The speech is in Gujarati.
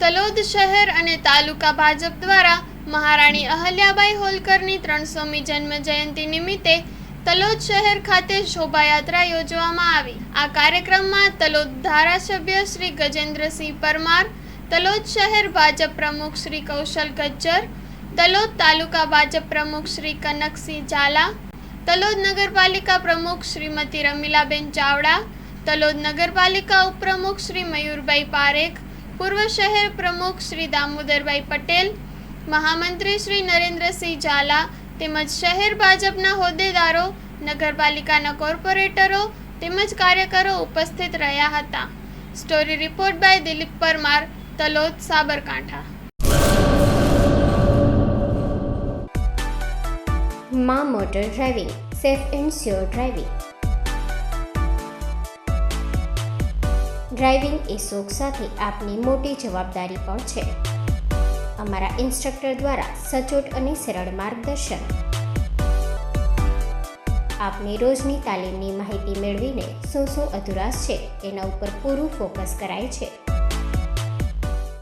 તલોદ શહેર અને તાલુકા ભાજપ દ્વારા મહારાણી અહલ્યાબાઈ હોલકરની 300મી જન્મ જયંતિ નિમિત્તે તલોદ શહેર ખાતે શોભાયાત્રા યોજવામાં આવી। આ કાર્યક્રમમાં તલોદ ધારાસભ્ય શ્રી ગજેન્દ્રસિંહ પરમાર, તલોદ શહેર ભાજપ પ્રમુખ શ્રી કૌશલ ગજ્જર, તલોદ તાલુકા ભાજપ પ્રમુખ શ્રી કનકસિંહ ઝાલા, તલોદ નગરપાલિકા પ્રમુખ શ્રીમતી રમીલાબેન ચાવડા, તલોદ નગરપાલિકા ઉપપ્રમુખ શ્રી મયુરભાઈ પારેખ, પૂર્વ શહેર પ્રમુખ શ્રી દામોદરભાઈ પટેલ, મહામંત્રી શ્રી નરેન્દ્રસિંહ ઝાલા તેમજ શહેર ભાજપના હોદ્દેદારો, નગરપાલિકાના કોર્પોરેટરો તેમજ કાર્યકરો ઉપસ્થિત રહ્યા હતા। Story report by Dilip Parmar, Talod, Sabarkantha. માં motor driving, safe and sure driving. Driving એ શોખ સાથે આપની મોટી જવાબદારી પણ છે। અમારા ઇન્સ્ટ્રક્ટર દ્વારા સચોટ અને સરળ માર્ગદર્શન। આપની રોજની તાલીમની માહિતી મેળવીને શું અધુરાશ છે તેના ઉપર પૂરું ફોકસ કરાય છે।